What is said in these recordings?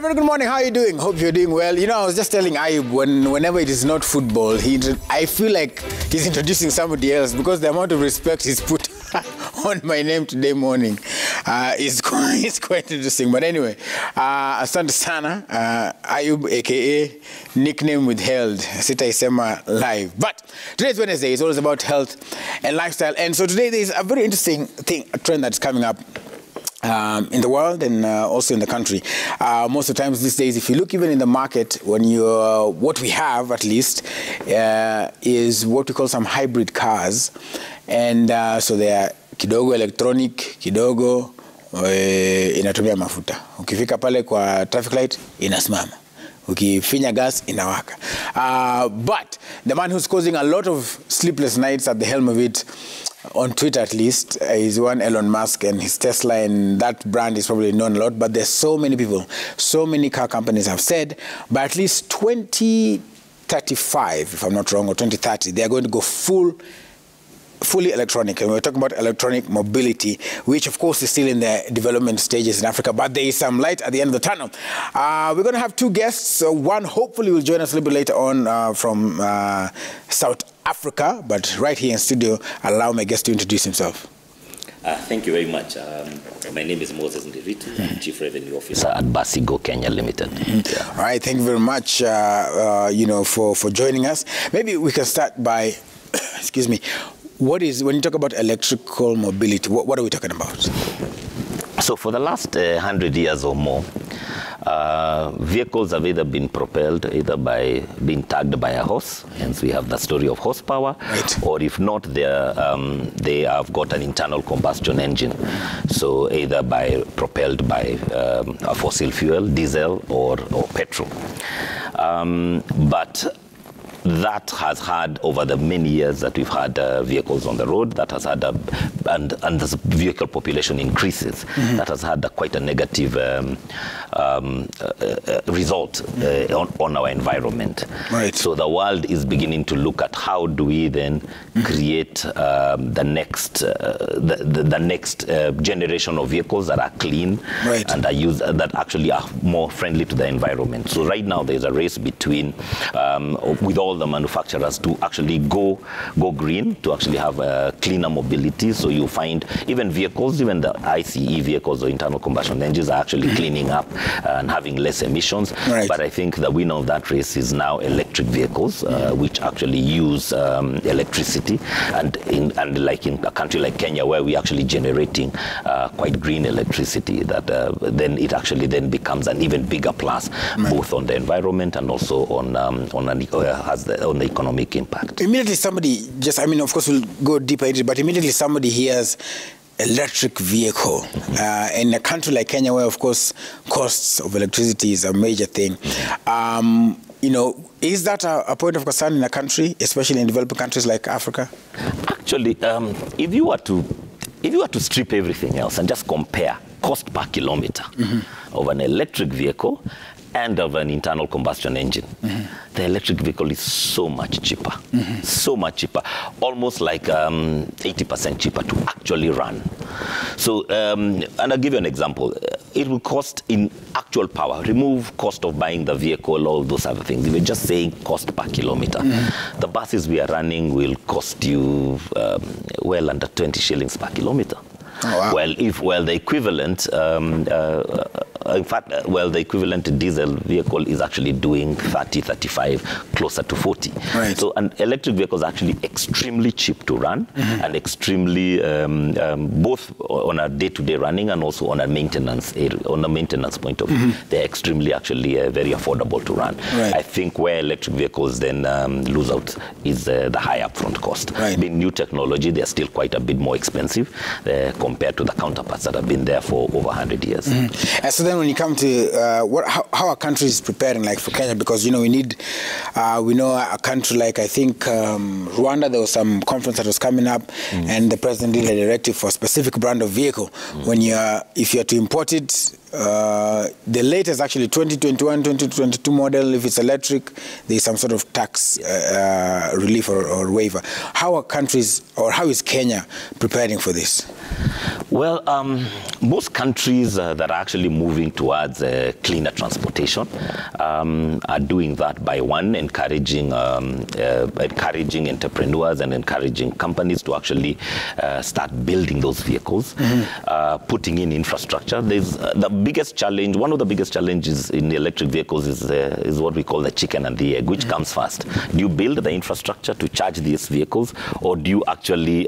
right, very good morning. How are you doing? Hope you're doing well. You know, I was just telling Ayub, whenever it is not football, I feel like he's introducing somebody else because the amount of respect he's put on my name today morning is quite interesting. But anyway, asante sana, Ayub, a.k.a. nickname withheld, Sitaisema live. But today's Wednesday. It's always about health and lifestyle. And so today there's a very interesting a trend that's coming up in the world and also in the country. Most of the times these days, if you look even in the market, what we have at least is what we call some hybrid cars. And so they are kidogo electronic, kidogo inatumia mafuta. Ukifika pale kwa traffic light, inasimama. Ukifinya gas, inawaka. But the man who's causing a lot of sleepless nights at the helm of it, on Twitter at least, is one Elon Musk, and his Tesla, and that brand is probably known a lot. But there's so many people, so many car companies have said, by at least 2035, if I'm not wrong, or 2030, they are going to go fully electronic. And we're talking about electronic mobility, which of course is still in the development stages in Africa, but there is some light at the end of the tunnel. We're going to have two guests. One hopefully will join us a little bit later on from South Africa, but right here in studio, allow my guest to introduce himself. Thank you very much. My name is Moses Ndiritu. I'm Chief Revenue Officer at Basigo Kenya Limited. Yeah. All right, thank you very much, for joining us. Maybe we can start by, excuse me, when you talk about electrical mobility, what are we talking about? So for the last 100 years or more, vehicles have either been propelled either by being tugged by a horse, hence we have the story of horsepower, right. Or if not, they have got an internal combustion engine, so either propelled by a fossil fuel, diesel or petrol. But that has had, over the many years that we've had vehicles on the road, that has had and the vehicle population increases, that has had quite a negative result on our environment. Right. So the world is beginning to look at how do we then create the next generation of vehicles that are clean, right, and that actually are more friendly to the environment. So right now there's a race between with all the manufacturers to actually go green, to actually have cleaner mobility. So you find even vehicles, even the ICE vehicles or internal combustion engines are actually cleaning up and having less emissions. Right. But I think the winner of that race is now electric vehicles, which actually use electricity. And like in a country like Kenya, where we're actually generating quite green electricity, that then it actually then becomes an even bigger plus, both on the environment and also on the economic impact. Immediately somebody of course we'll go deeper into it, but immediately somebody hears electric vehicle in a country like Kenya, where of course costs of electricity is a major thing. Is that a point of concern in a country, especially in developing countries like Africa? Actually, if you were to strip everything else and just compare cost per kilometer of an electric vehicle and of an internal combustion engine, the electric vehicle is so much cheaper, so much cheaper, almost like 80% cheaper to actually run. So, and I'll give you an example. It will cost in actual power, remove cost of buying the vehicle, all those other things. We're just saying cost per kilometer. The buses we are running will cost you well under 20 shillings per kilometer. Oh, wow. Well, the equivalent, the equivalent diesel vehicle is actually doing 30, 35, closer to 40. Right. So, an electric vehicle is actually extremely cheap to run, and extremely both on a day-to-day running and also on a maintenance point of view. They're extremely actually very affordable to run. Right. I think where electric vehicles then lose out is the high upfront cost. Right. Being new technology, they're still quite a bit more expensive compared to the counterparts that have been there for over 100 years. So then when you come to how are countries preparing, like for Kenya, because we know a country like, I think Rwanda, there was some conference that was coming up, and the president did a directive for a specific brand of vehicle. If you're to import it, the latest actually 2021, 2022 model, if it's electric, there's some sort of tax relief or waiver. How are countries, or how is Kenya preparing for this? Well, most countries that are actually moving towards cleaner transportation are doing that by, one, encouraging entrepreneurs and encouraging companies to actually start building those vehicles, putting in infrastructure. There's the biggest challenge. One of the biggest challenges in the electric vehicles is what we call the chicken and the egg. Which comes first? Do you build the infrastructure to charge these vehicles, or do you actually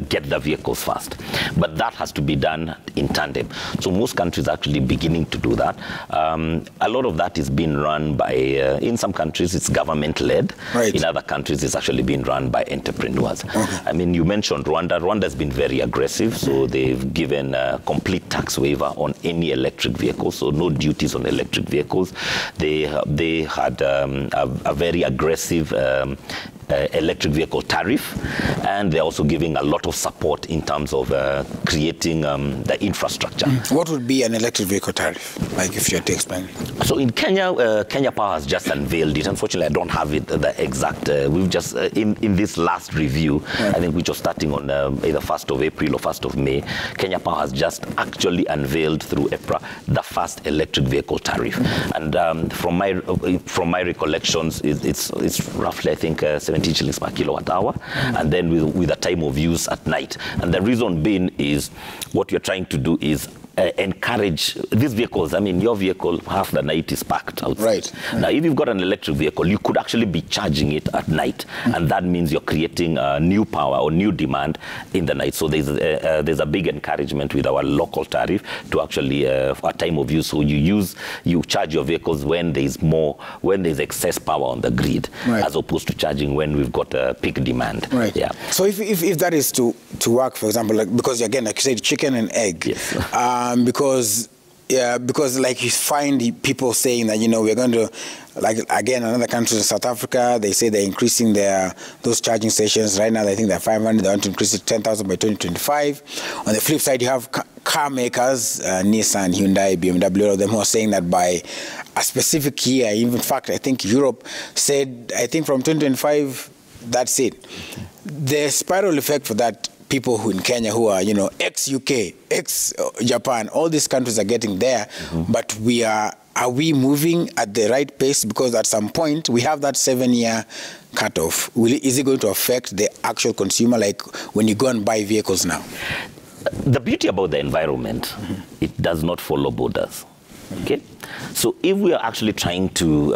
get the vehicles first? But that has to be done in tandem. So most countries are actually beginning to do that. A lot of that is being run by, in some countries, it's government-led. Right. In other countries, it's actually being run by entrepreneurs. I mean, you mentioned Rwanda. Rwanda's been very aggressive, so they've given a complete tax waiver on any electric vehicle, so no duties on electric vehicles. They had a very aggressive electric vehicle tariff, and they're also giving a lot of support in terms of creating the infrastructure. What would be an electric vehicle tariff, like if you had to explain? So in Kenya, Kenya Power has just unveiled it. Unfortunately, I don't have it the exact. We've just in this last review, I think which was starting on either 1st of April or 1st of May, Kenya Power has just actually unveiled through EPRA the first electric vehicle tariff. And from my recollections, it's roughly, I think, 70 shillings per kilowatt hour, and then with a time of use at night. And the reason being is what you're trying to do is encourage these vehicles. I mean, your vehicle, half the night is packed outside. Right. Now, if you've got an electric vehicle, you could actually be charging it at night, and that means you're creating new power or new demand in the night. So there's a big encouragement with our local tariff to actually a time of use. So you charge your vehicles when there's excess power on the grid, right, as opposed to charging when we've got a peak demand. Right. Yeah. So if that is to work, for example, like, because again, like you said, chicken and egg. Yes. Because like you find people saying that, we're going to, like, again, another country, South Africa, they say they're increasing those charging stations. Right now, they think they're 500. They want to increase it to 10,000 by 2025. On the flip side, you have car makers, Nissan, Hyundai, BMW, all of them who are saying that by a specific year, in fact, I think Europe said, I think from 2025, that's it. The spiral effect for that, people who in Kenya who are, ex-UK, ex-Japan, all these countries are getting there, but are we moving at the right pace? Because at some point, we have that 7-year cutoff. Is it going to affect the actual consumer, like when you go and buy vehicles now? The beauty about the environment, it does not follow borders. Okay? So if we are actually trying to,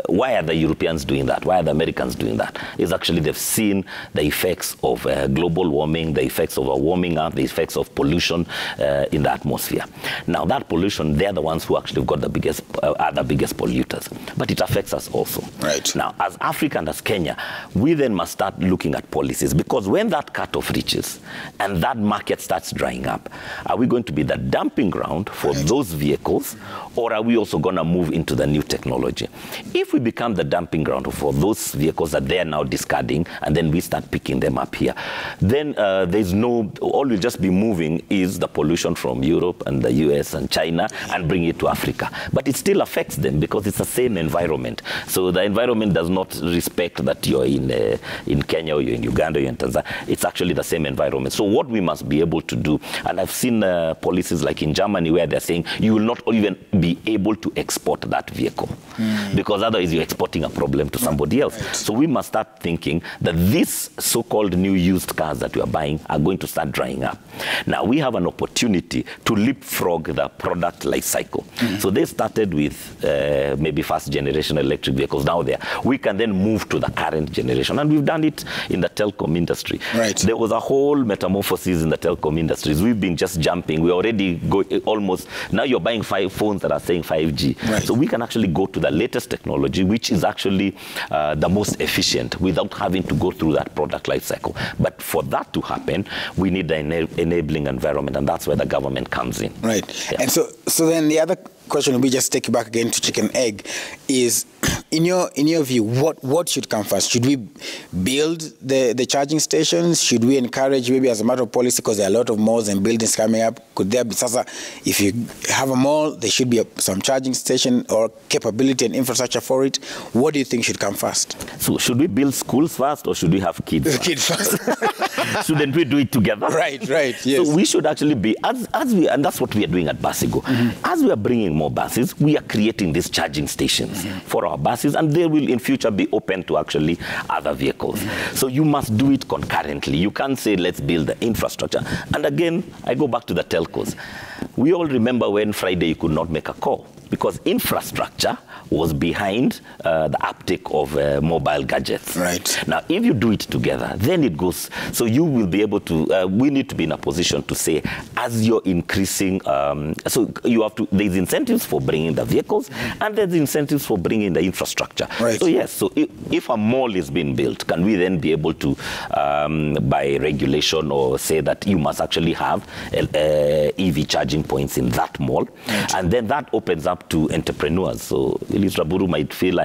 why are the Europeans doing that? Why are the Americans doing that? Is actually they've seen the effects of global warming, the effects of a warming up, the effects of pollution in the atmosphere. Now that pollution, they're the ones who actually got the biggest, are the biggest polluters. But it affects us also. Right. Now, as Africa and as Kenya, we then must start looking at policies, because when that cutoff reaches and that market starts drying up, are we going to be the dumping ground for those vehicles, or are we also going to move into the new technology? If we become the dumping ground for those vehicles that they are now discarding, and then we start picking them up here, then all we'll just be moving is the pollution from Europe and the US and China and bring it to Africa. But it still affects them because it's the same environment. So the environment does not respect that you're in Kenya or you're in Uganda or you're in Tanzania. It's actually the same environment. So what we must be able to do, and I've seen policies like in Germany where they're saying you will not even be able to export that vehicle, because otherwise you're exporting a problem to somebody else. Right. So we must start thinking that these so-called new used cars that we are buying are going to start drying up. Now we have an opportunity to leapfrog the product life cycle. So they started with maybe first generation electric vehicles. Now we can then move to the current generation, and we've done it in the telecom industry. Right. There was a whole metamorphosis in the telecom industries. We've been just jumping. We already go almost, now you're buying 5 phones that are saying 5G. Right. So we can actually go to the latest technology, which is actually the most efficient without having to go through that product life cycle. But for that to happen, we need the enabling environment, and that's where the government comes in. Right. Yeah. And so then the other question will be, just take you back again to chicken egg, is in your view, what should come first? Should we build the charging stations? Should we encourage, maybe as a matter of policy, because there are a lot of malls and buildings coming up, could there be, if you have a mall, there should be some charging station or capability and infrastructure for it? What do you think should come first? So should we build schools first, or should we have kids first? Kids first. Shouldn't we do it together? Right, yes. So we should actually be, as we, and that's what we are doing at Basigo. As we are bringing more buses, we are creating these charging stations for our buses, and they will in future be open to actually other vehicles. So you must do it concurrently. You can't say, let's build the infrastructure. And again, I go back to the telcos. We all remember when Friday you could not make a call because infrastructure was behind the uptake of mobile gadgets. Right. Now, if you do it together, then it goes. So you will be able to, we need to be in a position to say, as you're increasing, so you have to, there's incentives for bringing the vehicles, and there's incentives for bringing the infrastructure. Right. So yes, so if a mall is being built, can we then be able to, by regulation, or say that you must actually have EV charging points in that mall? Right. And then that opens up to entrepreneurs. So Elise Raburu might feel,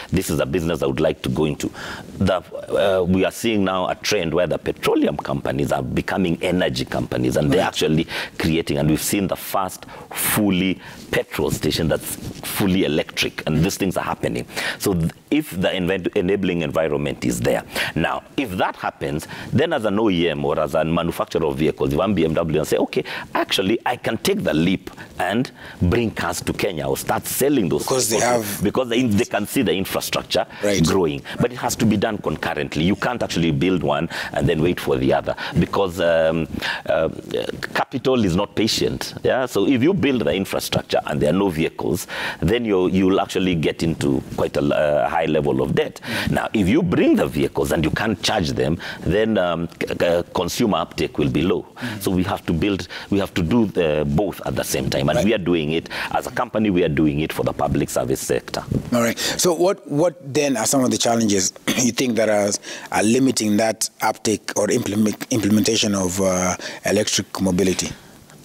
this is a business I would like to go into. We are seeing now a trend where the petroleum companies are becoming energy companies, and they're actually creating, and we've seen the first fully petrol station that's fully electric, and these things are happening. So if the enabling environment is there. Now, if that happens, then as an OEM or as a manufacturer of vehicles, if I'm BMW and say, okay, actually, I can take the leap and bring cars to Kenya or start selling those. Because they have... Because they can see the infrastructure growing. But it has to be done concurrently. You can't actually build one and then wait for the other, because capital is not patient. Yeah. So if you build the infrastructure and there are no vehicles, then you'll actually get into quite a high level of debt. Now, if you bring the vehicles and you can't charge them, then consumer uptake will be low. So we have to do both at the same time, and we are doing it as a company. We are doing it for the public service sector. All right. So what then are some of the challenges you think that are limiting that uptake or implementation of electric mobility?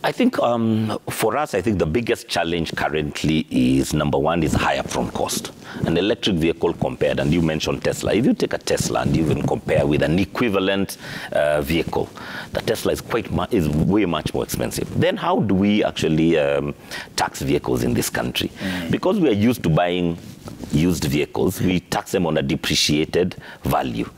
I think for us, I think the biggest challenge currently is, number one, is high upfront cost. An electric vehicle compared, and you mentioned Tesla. If you take a Tesla and you even compare with an equivalent vehicle, the Tesla is way much more expensive. Then how do we actually tax vehicles in this country? Because we are used to buying used vehicles, we tax them on a depreciated value.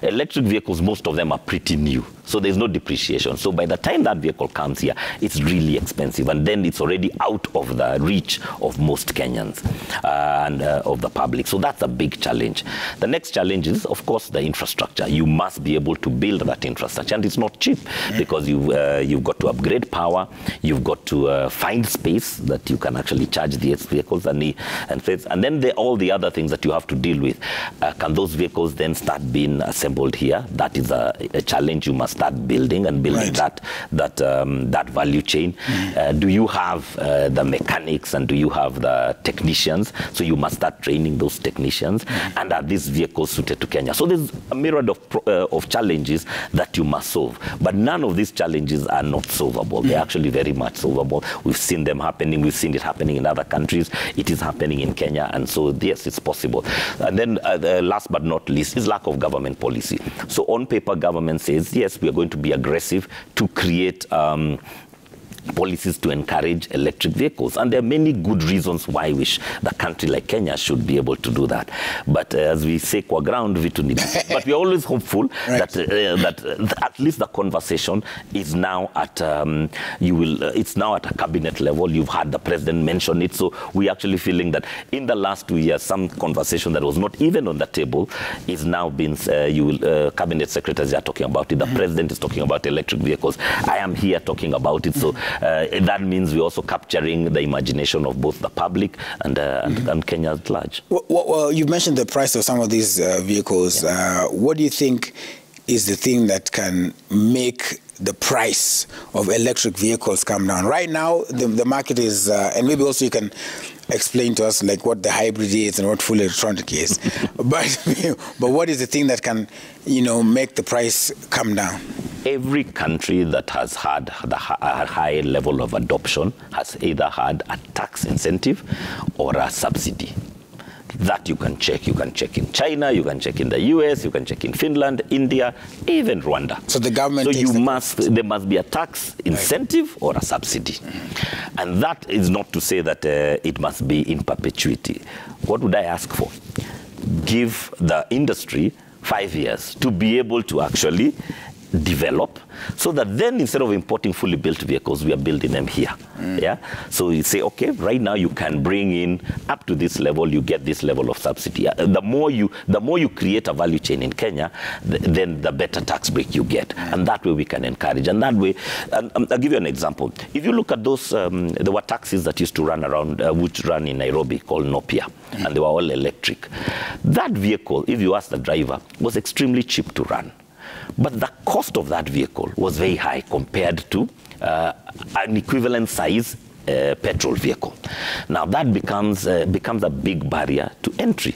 Electric vehicles, most of them are pretty new, so there's no depreciation. So by the time that vehicle comes here, it's really expensive, and then it's already out of the reach of most Kenyans and of the public. So that's a big challenge. The next challenge is, of course, the infrastructure. You must be able to build that infrastructure, and it's not cheap, because you've got to upgrade power, you've got to find space that you can actually charge these vehicles, and then all the other things that you have to deal with. Can those vehicles then start being assembled here? That is a challenge. You must start building that value chain. Do you have the mechanics, and do you have the technicians? So you must start training those technicians. And are these vehicles suited to Kenya? So there's a myriad of challenges that you must solve. But none of these challenges are not solvable. They're actually very much solvable. We've seen them happening. We've seen it happening in other countries. It is happening in Kenya. And so, yes, it's possible. And then last but not least is lack of government policy. So on paper, government says, yes, we are going to be aggressive to create policies to encourage electric vehicles. And there are many good reasons why the country like Kenya should be able to do that. But as we say, kwa ground, vitu ni. But we are always hopeful that at least the conversation is now at, it's now at a cabinet level. You've had the president mention it. So we're actually feeling that in the last 2 years, some conversation that was not even on the table is now being, cabinet secretaries are talking about it. The president is talking about electric vehicles. I am here talking about it. So that means we're also capturing the imagination of both the public and Kenya at large. Well, you mentioned the price of some of these vehicles. What do you think is the thing that can make the price of electric vehicles come down? Right now, the market is, and maybe also you can explain to us like what the hybrid is and what full electronic is. but what is the thing that can, make the price come down? Every country that has had a high level of adoption has either had a tax incentive or a subsidy. That you can check. You can check in China, you can check in the US, you can check in Finland, India, even Rwanda. So the government there must be a tax incentive or a subsidy. And that is not to say that it must be in perpetuity. What would I ask for? Give the industry 5 years to be able to actually develop, so that then instead of importing fully built vehicles, we are building them here. Yeah. So you say, okay, right now you can bring in up to this level, you get this level of subsidy. The more you create a value chain in Kenya, then the better tax break you get, and that way we can encourage. And that way, I'll give you an example. If you look at those, there were taxis that used to run around, which run in Nairobi, called Nopia, and they were all electric. That vehicle, if you ask the driver, was extremely cheap to run. But the cost of that vehicle was very high compared to an equivalent size petrol vehicle. Now that becomes a big barrier to entry.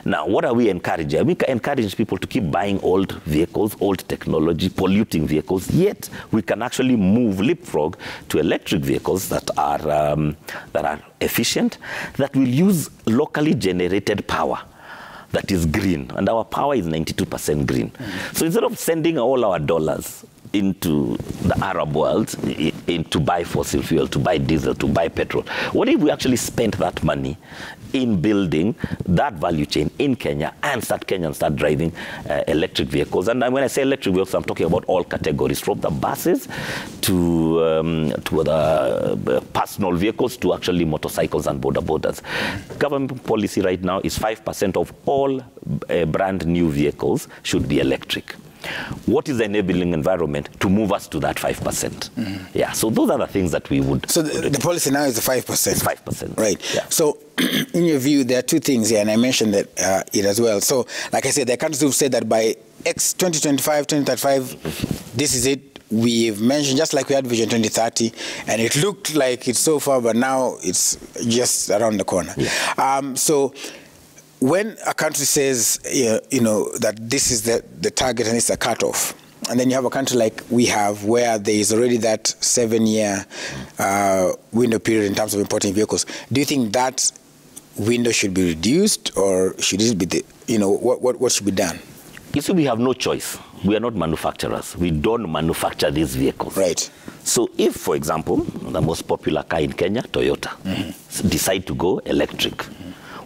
Now what are we encouraging? We encourage people to keep buying old vehicles, old technology, polluting vehicles, yet we can actually leapfrog to electric vehicles that are efficient, that will use locally generated power that is green, and our power is 92% green. So instead of sending all our dollars into the Arab world to buy fossil fuel, to buy diesel, to buy petrol, what if we actually spent that money in building that value chain in Kenya and start driving electric vehicles? And when I say electric vehicles, I'm talking about all categories, from the buses to the personal vehicles to actually motorcycles and borders. Government policy right now is 5% of all brand new vehicles should be electric. What is the enabling environment to move us to that 5%? Yeah, so those are the things that we would... So the policy now is the 5%? It's 5%. Right. Yeah. So in your view, there are two things here, and I mentioned that it as well. So like I said, there are countries who've said that by 2025, 2035, this is it. We've mentioned, just like we had Vision 2030, and it looked like it's so far, but now it's just around the corner. Yeah. So when a country says, you know, that this is the target and it's a cutoff, and then you have a country like we have where there is already that 7-year window period in terms of importing vehicles, do you think that window should be reduced, or should it be what should be done? You see, we have no choice. We are not manufacturers. We don't manufacture these vehicles. Right. So if, for example, the most popular car in Kenya, Toyota, decide to go electric,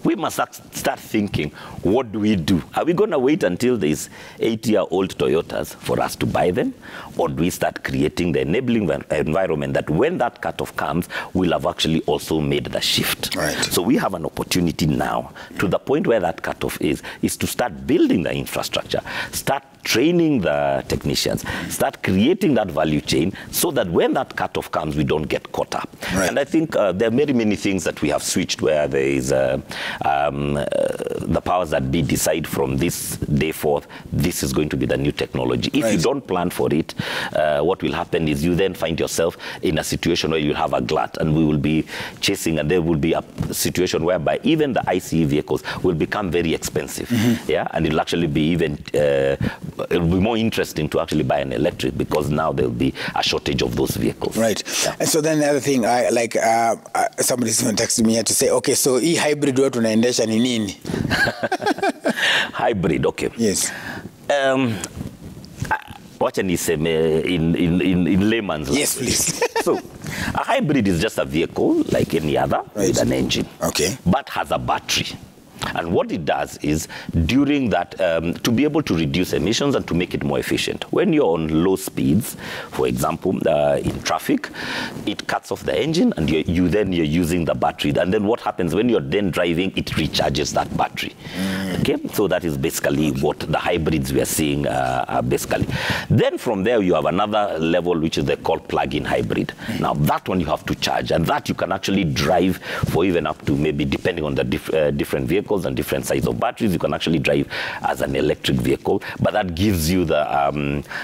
we must start thinking, what do we do? Are we going to wait until there's 8-year-old Toyotas for us to buy them? Or do we start creating the enabling environment that when that cutoff comes, we'll have actually also made the shift? Right. So we have an opportunity now, to the point where that cutoff is to start building the infrastructure, start training the technicians, start creating that value chain so that when that cutoff comes, we don't get caught up. Right. And I think there are many things that we have switched where there is the powers that be decide from this day forth, this is going to be the new technology. If you don't plan for it, what will happen is you then find yourself in a situation where you'll have a glut, and we will be chasing, and there will be a situation whereby even the ICE vehicles will become very expensive. Yeah, and it'll actually be even it'll be more interesting to actually buy an electric, because now there'll be a shortage of those vehicles. Right. Yeah. And so then the other thing, somebody's even texted me here to say, okay, so hybrid watu unaendesha ni nini? Hybrid, okay. Yes. Wacha niseme in layman's language. Yes, please. So, a hybrid is just a vehicle like any other with an engine, but has a battery. And what it does is, during that, to be able to reduce emissions and to make it more efficient. When you're on low speeds, for example, in traffic, it cuts off the engine, and you're using the battery. And then what happens when you're then driving, it recharges that battery. Okay, so that is basically what the hybrids we are seeing are basically. Then from there, you have another level, which is they call plug-in hybrid. Now that one you have to charge, and that you can actually drive for even up to, maybe depending on the different vehicles and different size of batteries, you can actually drive as an electric vehicle. But that gives you the,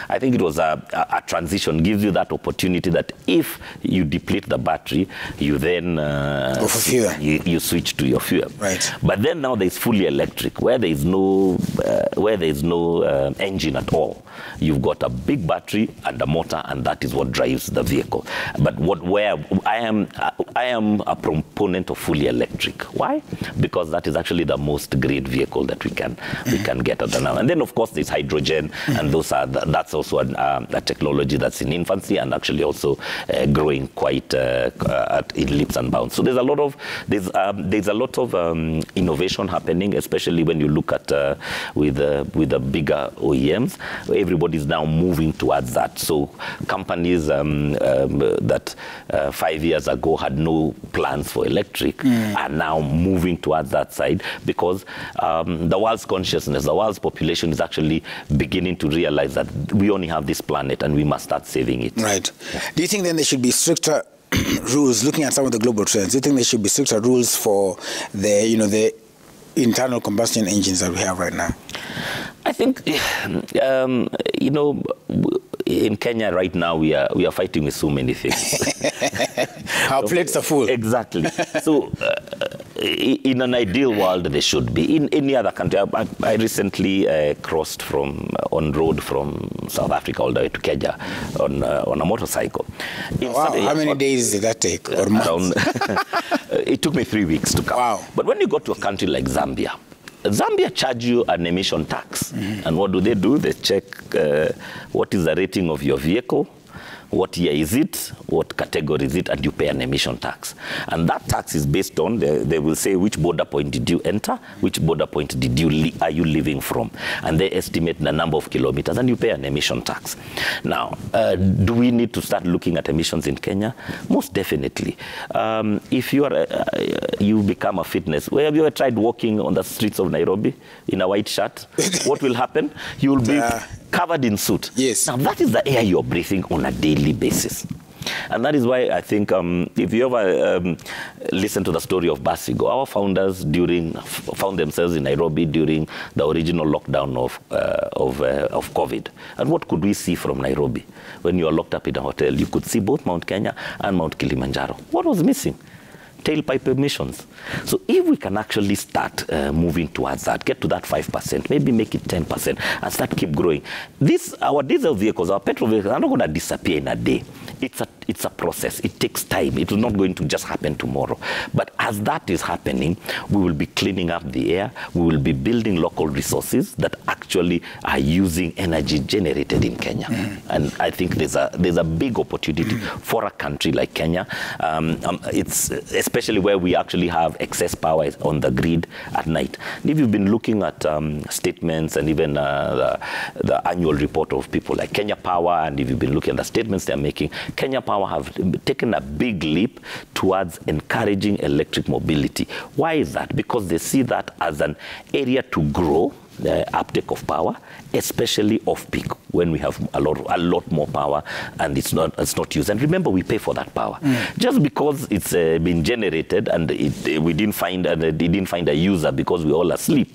I think it was a transition, gives you that opportunity that if you deplete the battery, you then you switch to your fuel. Right. But then now there's fully electric, where there is no engine at all. You've got a big battery and a motor, and that is what drives the vehicle. But where I am a proponent of fully electric. Why? Because that is actually actually the most green vehicle that we can get at the now. And then, of course, there's hydrogen, and that's also a technology that's in infancy and actually also growing quite in leaps and bounds. So there's a lot of innovation happening, especially when you look at with the bigger OEMs. Everybody's now moving towards that. So companies that 5 years ago had no plans for electric are now moving towards that side, because the world's consciousness, the world's population is actually beginning to realize that we only have this planet and we must start saving it. Right. Do you think then there should be stricter rules, looking at some of the global trends? Do you think there should be stricter rules for the internal combustion engines that we have right now? I think, in Kenya right now we are fighting with so many things. Our plates are full. Exactly. So in an ideal world, there should be. In any other country, I recently crossed on road from South Africa all the way to Kenya on a motorcycle. Wow. How many days did that take? Or months? It took me 3 weeks to come. Wow. But when you go to a country like Zambia charge you an emission tax. And what do? They check what is the rating of your vehicle, what year is it, what category is it, and you pay an emission tax. And that tax is based on, they will say which border point did you enter, which border point are you living from. And they estimate the number of kilometers, and you pay an emission tax. Now, do we need to start looking at emissions in Kenya? Most definitely. If you become a fitness, have you ever tried walking on the streets of Nairobi in a white shirt? What will happen? You will be covered in soot. Yes. Now, that is the air you're breathing on a daily basis. And that is why I think if you ever listen to the story of Basigo, our founders found themselves in Nairobi during the original lockdown of COVID. And what could we see from Nairobi? When you are locked up in a hotel, you could see both Mount Kenya and Mount Kilimanjaro. What was missing? Tailpipe emissions. So if we can actually start moving towards that, get to that 5%, maybe make it 10%, and start keep growing. Our diesel vehicles, our petrol vehicles are not going to disappear in a day. It's a process. It takes time. It is not going to just happen tomorrow. But as that is happening, we will be cleaning up the air. We will be building local resources that actually are using energy generated in Kenya. And I think there's a big opportunity for a country like Kenya. It's especially where we actually have excess power on the grid at night. And if you've been looking at statements and even the annual report of people like Kenya Power, and if you've been looking at the statements they're making, Kenya Power have taken a big leap towards encouraging electric mobility. Why is that? Because they see that as an area to grow the uptake of power, especially off-peak, when we have a lot more power and it's not used. And remember, we pay for that power. Just because it's been generated and we didn't find a user because we're all asleep,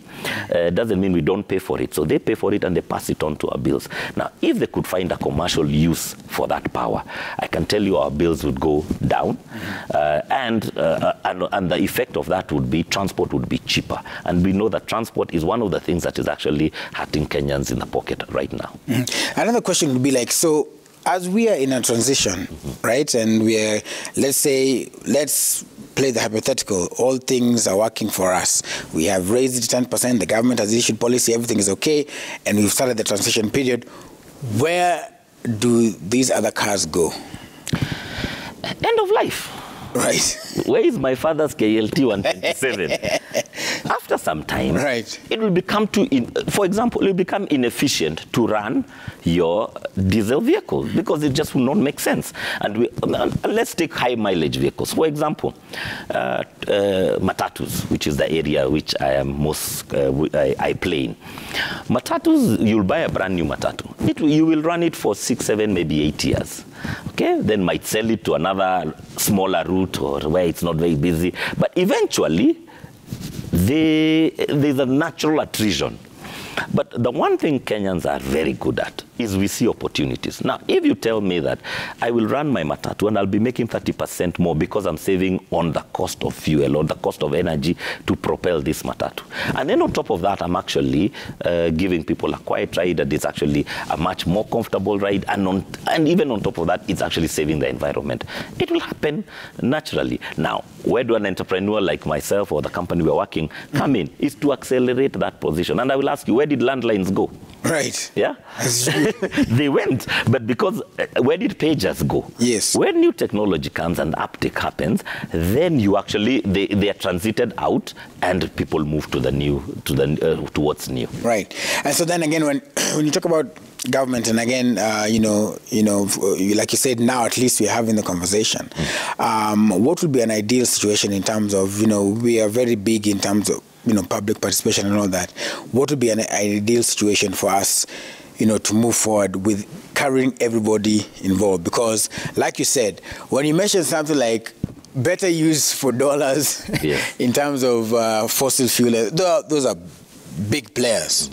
doesn't mean we don't pay for it. So they pay for it and they pass it on to our bills. Now, if they could find a commercial use for that power, I can tell you our bills would go down, and the effect of that would be transport would be cheaper. And we know that transport is one of the things that is actually hurting Kenyans in the pocket right now. Another question would be like, so as we are in a transition, right, and let's play the hypothetical, all things are working for us. We have raised it 10%, the government has issued policy, everything is okay, and we've started the transition period. Where do these other cars go? End of life. Right. Where is my father's KLT 127? After some time, right, it will become for example, it will become inefficient to run your diesel vehicle because it just will not make sense. And let's take high mileage vehicles. For example, matatus, which is the area which I am I play in. Matatus, you'll buy a brand new matatu. You will run it for 6, 7, maybe 8 years. Okay, then might sell it to another smaller route or where it's not very busy. But eventually, there's a natural attrition. But the one thing Kenyans are very good at is we see opportunities. Now, if you tell me that I will run my matatu and I'll be making 30% more because I'm saving on the cost of fuel or the cost of energy to propel this matatu. And then on top of that, I'm actually giving people a quiet ride that is actually a much more comfortable ride. And even on top of that, it's actually saving the environment. It will happen naturally. Now, where do an entrepreneur like myself or the company we're working come in? Is to accelerate that position. And I will ask you, where did landlines go? Right. Yeah? They went, but because where did pagers go? Yes. When new technology comes and uptake happens, then you actually, they are transited out and people move to the new, towards new. Right. And so then again, when you talk about government, and again, like you said, now at least we're having the conversation. What would be an ideal situation in terms of, we are very big in terms of, public participation and all that. What would be an ideal situation for us, to move forward with carrying everybody involved? Because, like you said, when you mention something like better use for dollars in terms of fossil fuel, those are big players.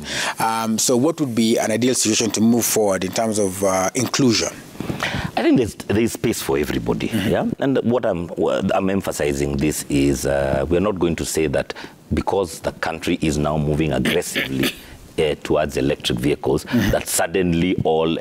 So what would be an ideal situation to move forward in terms of inclusion? I think there's space for everybody, yeah. And what I'm emphasizing this is we're not going to say that because the country is now moving aggressively towards electric vehicles, that suddenly all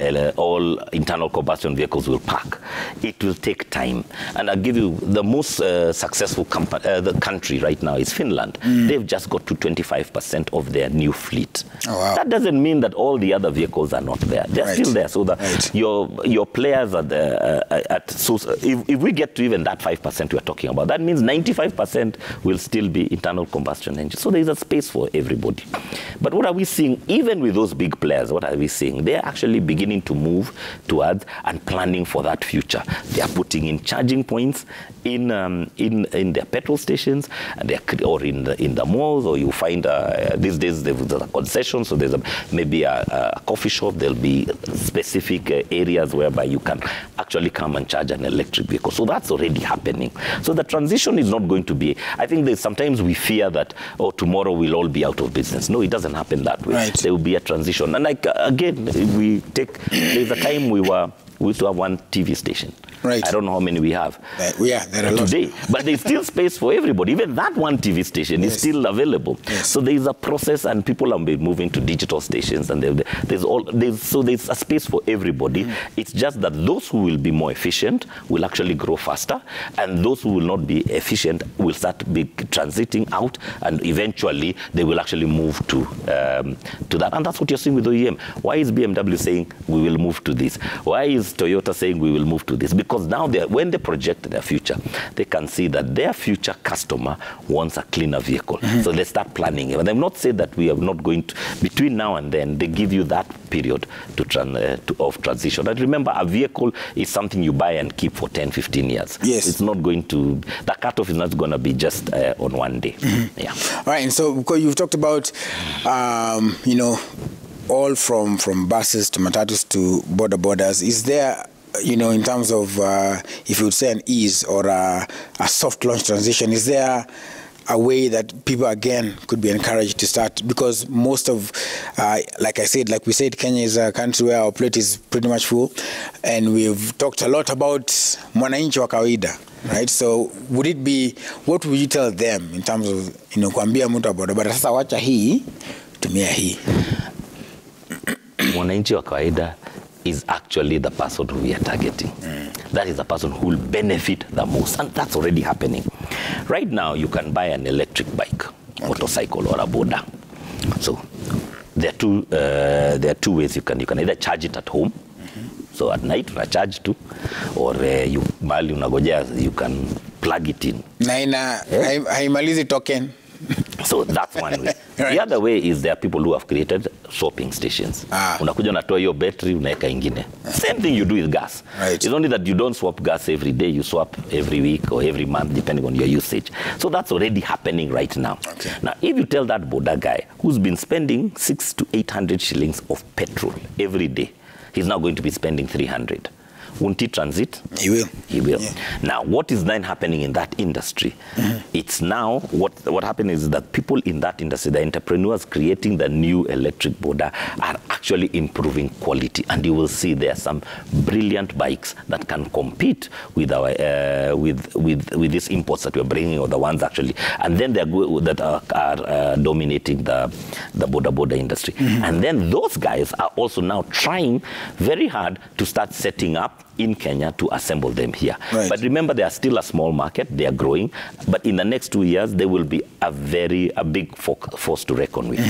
internal combustion vehicles will park. It will take time. And I'll give you the most successful the country right now is Finland. They've just got to 25% of their new fleet. Oh, wow. That doesn't mean that all the other vehicles are not there. They're still there. So that your players are there. So if we get to even that 5% we're talking about, that means 95% will still be internal combustion engines. So there's a space for everybody. But what are we seeing? Even with those big players, what are we seeing? They're actually beginning to move towards and planning for that future. They are putting in charging points in their petrol stations, and or in the malls, or you find these days there's a concession, so there's maybe a coffee shop. There'll be specific areas whereby you can actually come and charge an electric vehicle. So that's already happening. So the transition is not going to be, I think sometimes we fear that, tomorrow we'll all be out of business. No, it doesn't happen that way. Right. There will be a transition. And like, again, there's a time we used to have one TV station. Right. I don't know how many we have. There are lots. Today. But there's still space for everybody. Even that one TV station is still available. Yes. So there's a process, and people are moving to digital stations, and there's a space for everybody. It's just that those who will be more efficient will actually grow faster, and those who will not be efficient will start transiting out, and eventually they will actually move to that. And that's what you're seeing with OEM. Why is BMW saying we will move to this? Why is Toyota saying we will move to this? Because now when they project their future, they can see that their future customer wants a cleaner vehicle. So they start planning it. And they've not said that we are not going to, between now and then, they give you that period of transition. And remember, a vehicle is something you buy and keep for 10, 15 years. Yes. It's not going to, the cutoff is not going to be just on one day. Yeah. All right, and so because you've talked about, all from buses to matatus to borders, is there, in terms of, if you would say an ease or a soft launch transition, is there a way that people, again, could be encouraged to start? Because most of, like we said, Kenya is a country where our plate is pretty much full, and we've talked a lot about mwananchi wa kawaida, right? So what would you tell them in terms of, kuambia mtu wa bodaboda, sasa wacha hii, tumia hii? Mwananchi wa kawaida is actually the person who we are targeting. That is the person who will benefit the most, and that's already happening. Right now, you can buy an electric bike, motorcycle, or a boda. So there are two ways you can either charge it at home. So at night, you charge too, or mali unagojea, you can plug it in. Haimalizi token. So that's one way. Right. The other way is there are people who have created swapping stations. Unakuja unatoa hiyo battery, unaweka ingine. Same thing you do with gas. Right. It's only that you don't swap gas every day, you swap every week or every month, depending on your usage. So that's already happening right now. Okay. Now, if you tell that boda guy who's been spending 600 to 800 shillings of petrol every day, he's now going to be spending 300. won't he transit? He will. He will. Yeah. Now, what is then happening in that industry? It's now, what happened is that people in that industry, the entrepreneurs creating the new electric boda, are actually improving quality. And you will see there are some brilliant bikes that can compete with our with these imports that we're bringing, or the ones actually, and then they're that are dominating the boda industry. And then those guys are also now trying very hard to start setting up in Kenya to assemble them here. Right. But remember, they are still a small market. They are growing. But in the next 2 years, they will be a big force to reckon with.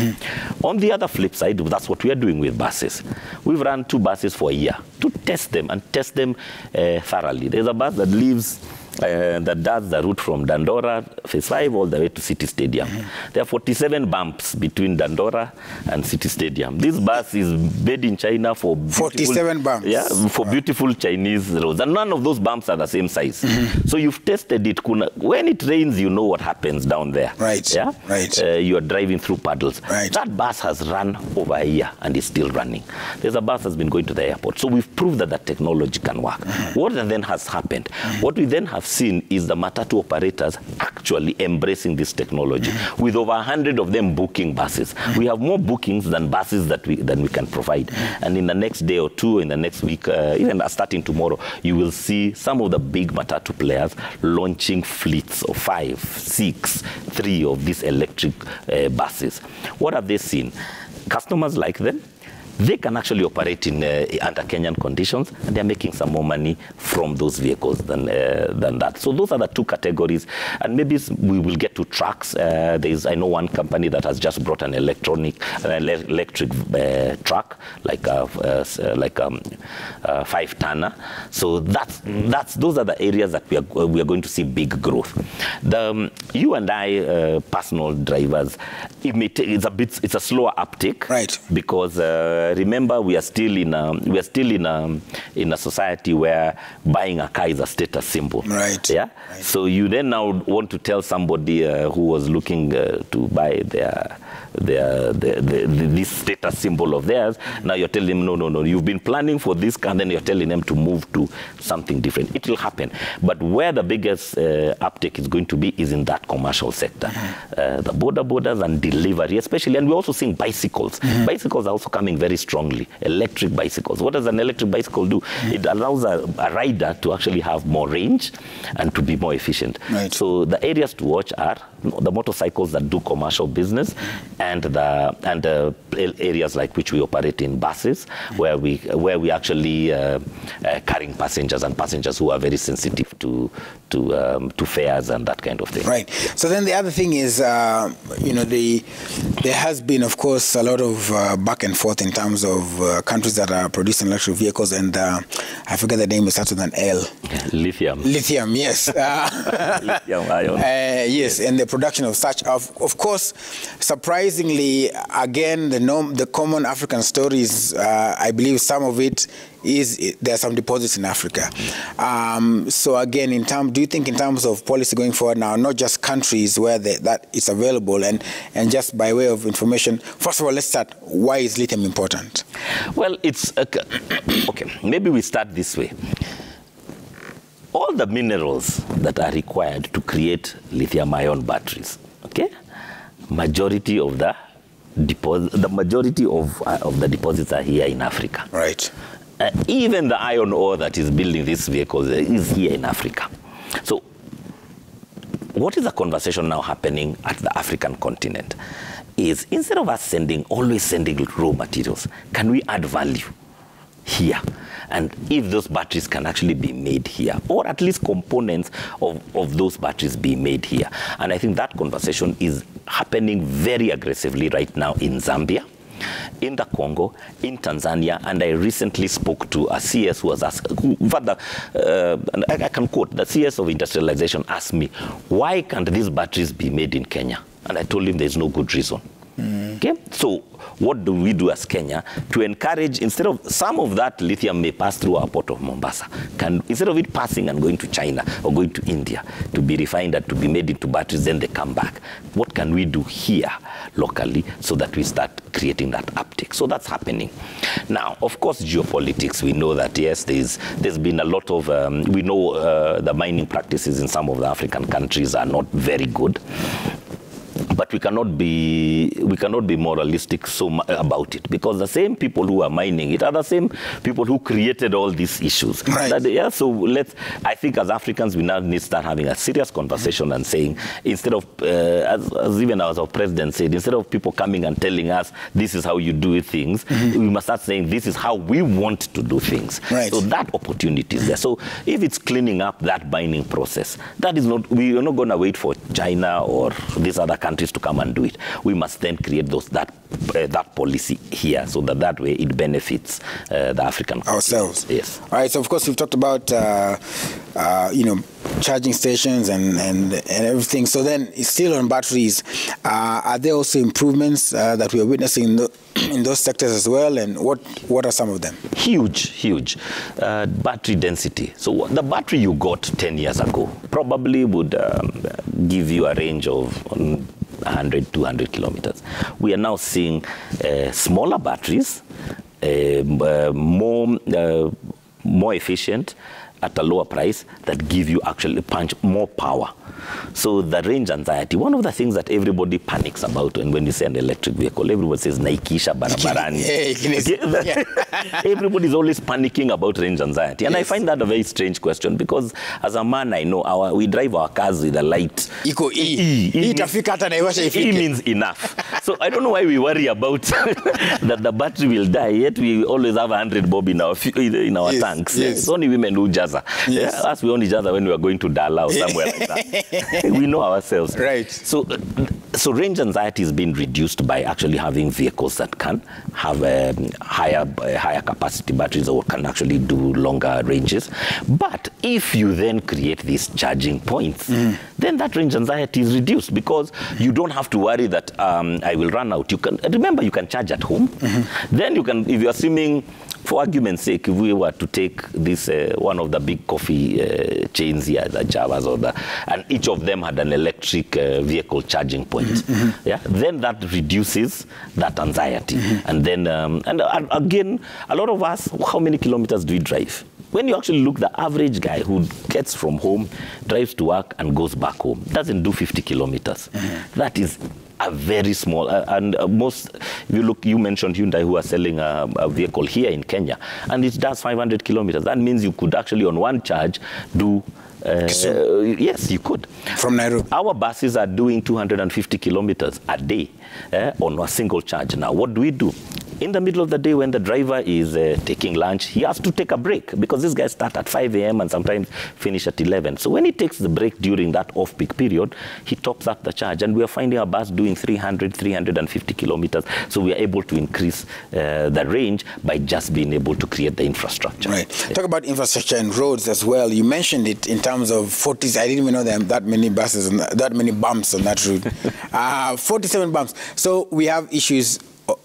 On the other flip side, that's what we are doing with buses. We've run 2 buses for a year to test them and test them thoroughly. There's a bus that leaves that does the route from Dandora, Phase 5, all the way to City Stadium. There are 47 bumps between Dandora and City Stadium. This bus is made in China for 47 bumps. Yeah, for beautiful Chinese roads. And none of those bumps are the same size. So you've tested it. When it rains, you know what happens down there. Right. Yeah? Right. You are driving through puddles. Right. That bus has run over a year and is still running. There's a bus that's been going to the airport. So we've proved that the technology can work. What then has happened? What we then have seen is the matatu operators actually embracing this technology, with over 100 of them booking buses. We have more bookings than buses than we can provide. And in the next day or two, in the next week, even starting tomorrow, you will see some of the big matatu players launching fleets of 5, 6, 3 of these electric buses. What have they seen? Customers like them. They can actually operate in under Kenyan conditions, and they're making some more money from those vehicles than that. So those are the 2 categories, and maybe we will get to trucks. I know one company that has just brought an electric truck, like a 5-tonner. So those are the areas that we are going to see big growth. You and I, personal drivers, it's a slower uptake, right? Because remember, we are still in a society where buying a car is a status symbol. Right. Yeah. Right. So you then now want to tell somebody who was looking to buy this status symbol of theirs. Now you're telling them, no, you've been planning for this car, and then you're telling them to move to something different. It will happen. But where the biggest uptake is going to be is in that commercial sector. The borders and delivery, especially, and we're also seeing bicycles. Bicycles are also coming very strongly. Electric bicycles. What does an electric bicycle do? It allows a rider to actually have more range and to be more efficient. Right. So the areas to watch are the motorcycles that do commercial business, and the areas like which we operate in buses, where we actually carrying passengers, and passengers who are very sensitive to fares and that kind of thing. Right. So then the other thing is, there has been, of course, a lot of back and forth in terms of countries that are producing electric vehicles, and I forget the name, it starts with an L. Lithium. Lithium, yes. Lithium ion. Yes, and the production of such. Of course, surprisingly, again, the common African stories, I believe some of it is there are some deposits in Africa. So again, do you think in terms of policy going forward now, not just countries where that is available, and just by way of information, first of all, let's start. Why is lithium important? Well, it's okay. Maybe we start this way. All the minerals that are required to create lithium-ion batteries, okay, majority of the deposits are here in Africa. Right. Even the iron ore that is building these vehicles is here in Africa. So what is the conversation now happening at the African continent is, instead of us always sending raw materials, can we add value here? And if those batteries can actually be made here, or at least components of those batteries be made here. And I think that conversation is happening very aggressively right now in Zambia, in the Congo, in Tanzania, and I recently spoke to a CS who was asked, I can quote, the CS of industrialization asked me, why can't these batteries be made in Kenya? And I told him there's no good reason. Okay, so what do we do as Kenya to encourage, instead of some of that lithium may pass through our port of Mombasa, instead of it passing and going to China or going to India to be refined and to be made into batteries, then they come back. What can we do here locally so that we start creating that uptake? So that's happening. Now, of course, geopolitics, we know that, yes, there's been a lot of, we know the mining practices in some of the African countries are not very good. But we cannot be moralistic about it, because the same people who are mining it are the same people who created all these issues. Right. So I think as Africans, we now need to start having a serious conversation and saying, instead of, as even as our president said, instead of people coming and telling us this is how you do things, we must start saying this is how we want to do things. Right. So that opportunity is there. So if it's cleaning up that mining process, that is not, we are not going to wait for China or these other countries to come and do it. We must then create that policy here, so that way it benefits the African ourselves. Yes. All right. So of course we've talked about charging stations and everything. So then, still on batteries, are there also improvements that we are witnessing in those sectors as well? And what are some of them? Huge battery density. So the battery you got 10 years ago probably would give you a range of 100, 200 kilometers. We are now seeing smaller batteries, more efficient at a lower price, that give you actually more power. So the range anxiety, one of the things that everybody panics about when you say an electric vehicle, everybody says naikisha barabarani. Everybody is always panicking about range anxiety. And I find that a very strange question, because as a man, I know we drive our cars with a light. E means enough. So I don't know why we worry about that the battery will die, yet we always have 100 bob in our tanks. Yes. It's only women who jazz. Yes. Us, we only jazz when we are going to Dala or somewhere like that. We know ourselves. Right. So range anxiety has been reduced by actually having vehicles that can have higher capacity batteries, or can actually do longer ranges. But if you then create these charging points, then that range anxiety is reduced, because you don't have to worry that I will run out. You can charge at home. Then you can, if you're assuming, for argument's sake, if we were to take this one of the big coffee chains here, the Javas, and each of them had an electric vehicle charging point, then that reduces that anxiety. And then, again, a lot of us, how many kilometers do we drive? When you actually look, the average guy who gets from home, drives to work and goes back home, doesn't do 50 kilometers. That is a very small, and most, if you look, you mentioned Hyundai, who are selling a vehicle here in Kenya, and it does 500 kilometers. That means you could actually, on one charge, do yes, you could. From Nairobi. Our buses are doing 250 kilometers a day on a single charge. Now, what do we do? In the middle of the day, when the driver is taking lunch, he has to take a break, because these guys start at 5 a.m. and sometimes finish at 11. So when he takes the break during that off-peak period, he tops up the charge. And we are finding our bus doing 300, 350 kilometers. So we are able to increase the range by just being able to create the infrastructure. Right. Talk about infrastructure and roads as well. You mentioned it in terms of 40s. I didn't even know there are that many buses, and that many bumps on that route. 47 bumps. So we have issues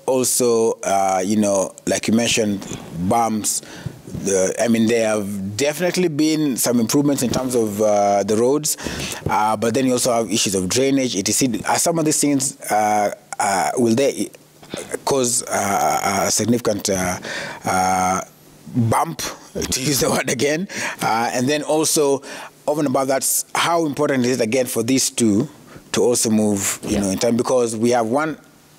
also, like you mentioned, bumps. There have definitely been some improvements in terms of the roads, but then you also have issues of drainage, etc. Are some of these things, will they cause a significant bump, to use the word again? And then also, over and above that, how important is it again for these two to also move, in time? Because we have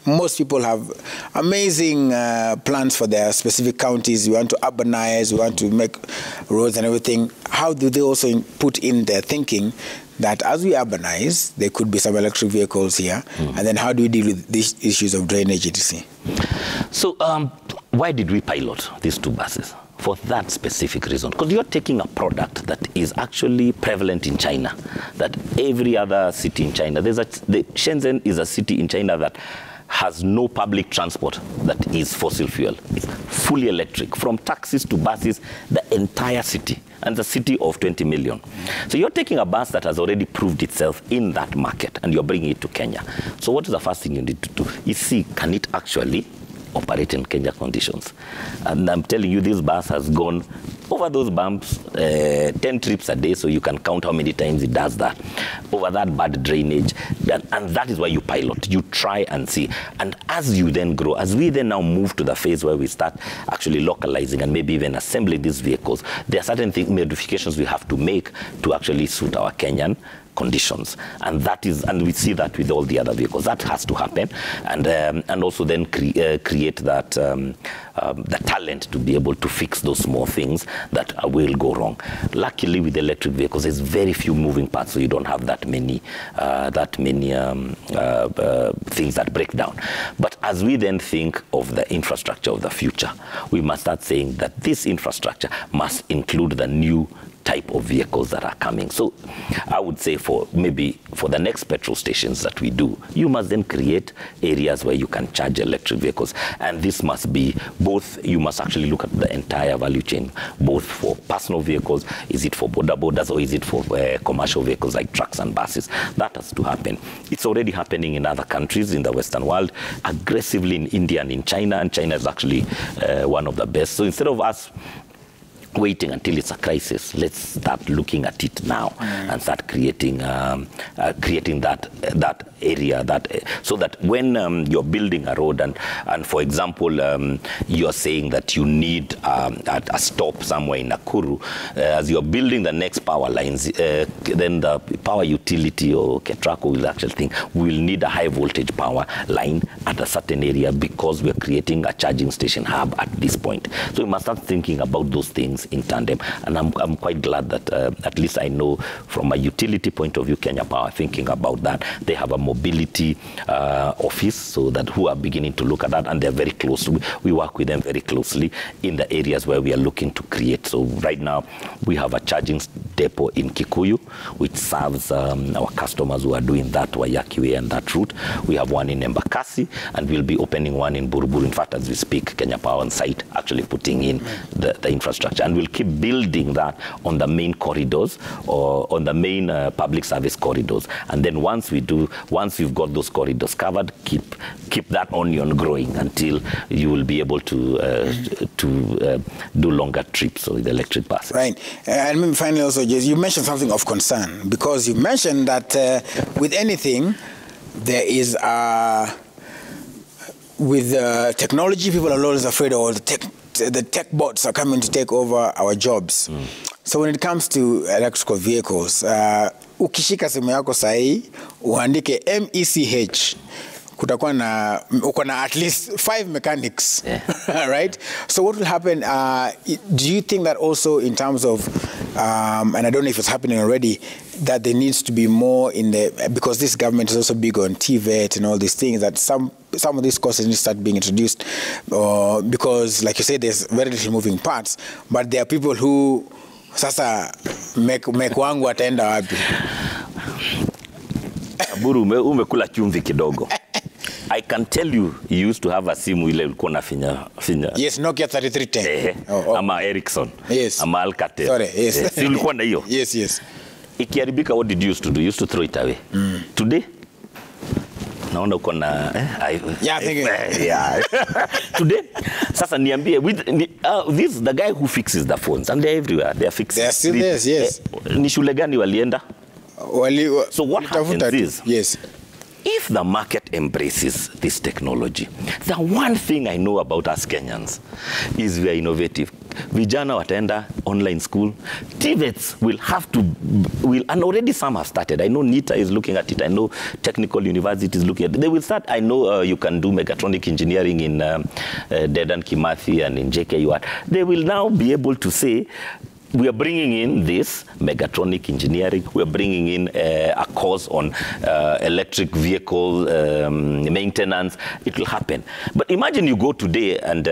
most people have amazing plans for their specific counties. We want to urbanize, we want to make roads and everything. How do they also put in their thinking that as we urbanize, there could be some electric vehicles here? And then how do we deal with these issues of drainage, etc.? So why did we pilot these two buses? For that specific reason, because you're taking a product that is actually prevalent in China, that every other city in China, Shenzhen is a city in China that has no public transport that is fossil fuel. It's fully electric. From taxis to buses, the entire city, and the city of 20 million. So you're taking a bus that has already proved itself in that market, and you're bringing it to Kenya. So what is the first thing you need to do? Is see, can it actually operate in Kenya conditions? And I'm telling you, this bus has gone over those bumps 10 trips a day, so you can count how many times it does that, over that bad drainage, and that is why you pilot. You try and see. And as you then grow, as we then now move to the phase where we start actually localizing and maybe even assembling these vehicles, there are certain modifications we have to make to actually suit our Kenyan conditions, and that is, and we see that with all the other vehicles. That has to happen, and also then create that the talent to be able to fix those small things that will go wrong. Luckily, with electric vehicles, there's very few moving parts, so you don't have that many things that break down. But as we then think of the infrastructure of the future, we must start saying that this infrastructure must include the new type of vehicles that are coming. So I would say for the next petrol stations that we do, you must then create areas where you can charge electric vehicles. And this must be both, you must actually look at the entire value chain, both for personal vehicles, is it for border borders, or is it for commercial vehicles like trucks and buses? That has to happen. It's already happening in other countries in the Western world, aggressively in India and in China, and China is actually one of the best. So instead of us waiting until it's a crisis, let's start looking at it now and start creating that area, so that when you're building a road and for example you're saying that you need a stop somewhere in Nakuru, as you're building the next power lines, then the power utility or KETRACO will actually think we'll need a high voltage power line at a certain area because we're creating a charging station hub at this point. So we must start thinking about those things in tandem, and I'm quite glad that at least I know from a utility point of view, Kenya Power thinking about that. They have a mobility office, so that who are beginning to look at that, and they're very close. We work with them very closely in the areas where we are looking to create. So right now we have a charging depot in Kikuyu, which serves our customers who are doing that Wayaki Way and that route. We have one in Embakasi, and we'll be opening one in Buruburu. In fact, as we speak, Kenya Power on site actually putting in the infrastructure, and we'll keep building that on the main corridors or on the main public service corridors. And then once we've got those corridors covered, keep that onion growing until you will be able to do longer trips with electric buses. Right. And maybe finally also, you mentioned something of concern, because you mentioned that with anything, there is with technology, people are always afraid of the tech bots are coming to take over our jobs. So when it comes to electrical vehicles, ukishika simu yako sahi, uandike MECH, uko na at least 5 mechanics, right? So what will happen, do you think that also in terms of, and I don't know if it's happening already, that there needs to be more in the, because this government is also big on TVET and all these things, that some of these courses need to start being introduced, because like you said, there's very little moving parts, but there are people who sasa make wangu ataenda wapi? Buru umekula chumvi kidogo. I can tell you used to have a simu ile ulikuwa na finya. Yes, Nokia 3310. Ama Ericsson. Yes. Ama Alcatel. Sorry, yes. Si ulikuwa na hiyo? Yes. Ikiharibika, what did you used to do? You used to throw it away. Today, naona uko na today sasa niambie, with this the guy who fixes the phones, and they're everywhere, they're fixing. They're still there, yes. Ni shule gani walienda? So what happens is, yes, if the market embraces this technology, the one thing I know about us Kenyans is we are innovative. Vijana wataenda online school. TVETs and already some have started. I know NITA is looking at it. I know Technical University is looking at it. They will start. I know you can do mechatronic engineering in Dedan Kimathi and in JKUAT. They will now be able to say, we are bringing in this mechatronic engineering. We are bringing in a course on electric vehicle maintenance. It will happen. But imagine you go today and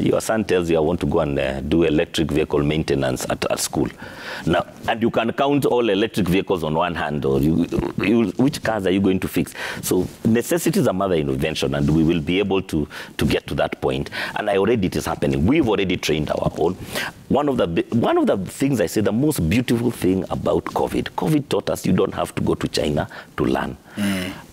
your son tells you, I want to go and do electric vehicle maintenance at school. Now, and you can count all electric vehicles on one hand, or which cars are you going to fix? So necessity is a mother invention, and we will be able to get to that point. And it is happening. We've already trained our own. one of the things I say, the most beautiful thing about COVID taught us you don't have to go to China to learn.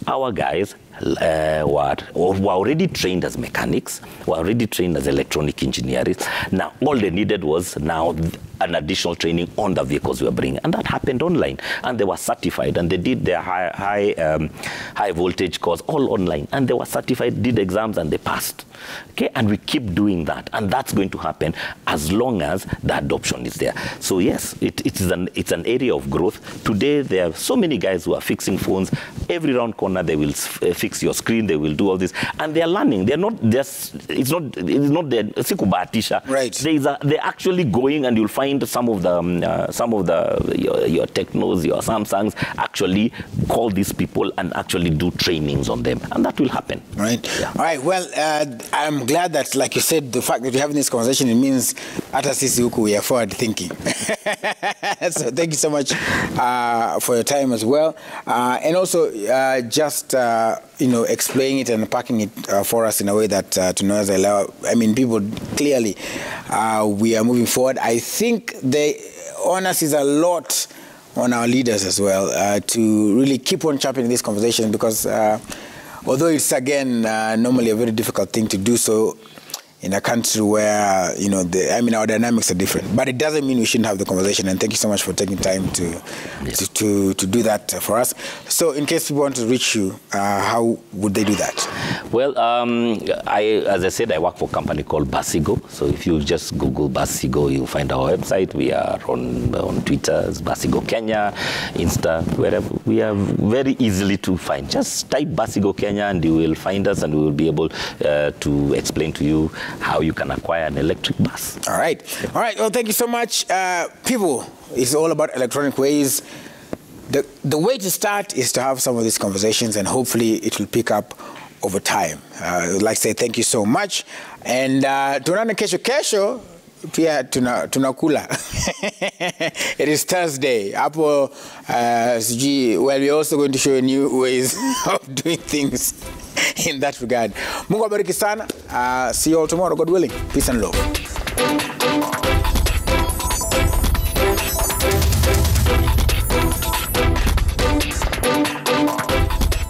Our guys were already trained as mechanics, were already trained as electronic engineers. Now, all they needed was now an additional training on the vehicles we were bringing. And that happened online. And they were certified, and they did their high voltage course all online. And they were certified, did exams, and they passed. Okay, and we keep doing that. And that's going to happen as long as the adoption is there. So yes, it's an area of growth. Today, there are so many guys who are fixing phones. Every round corner, they will fix your screen. They will do all this. And they're learning. They're not just, it's not sikubahatisha. Right. They're actually going, and you'll find some of the your Technos, your Samsungs actually call these people and actually do trainings on them, and that will happen. Right. Yeah. All right. Well, I'm glad that, like you said, the fact that we're having this conversation, it means ata sisi huku we are forward thinking. So thank you so much for your time as well, and also just explaining it and packing it for us in a way that tunaweza elewa. I mean, people clearly we are moving forward. I think the onus is a lot on our leaders as well to really keep on championing this conversation, because although it's again normally a very difficult thing to do so in a country where our dynamics are different, but it doesn't mean we shouldn't have the conversation. And thank you so much for taking time to do that for us. So, in case people want to reach you, how would they do that? Well, as I said, I work for a company called Basigo. So if you just Google Basigo, you'll find our website. We are on Twitter, Basigo Kenya, Insta, wherever. We are very easily to find. Just type Basigo Kenya and you will find us, and we will be able to explain to you how you can acquire an electric bus. All right. All right. Well, thank you so much. People, it's all about electronic ways. The way to start is to have some of these conversations, and hopefully it will pick up over time. I would like to say thank you so much. And tunaona kesho pia tunakula. It is Thursday. Well, we're also going to show you new ways of doing things in that regard. Mungu abariki sana. See you all tomorrow, God willing. Peace and love.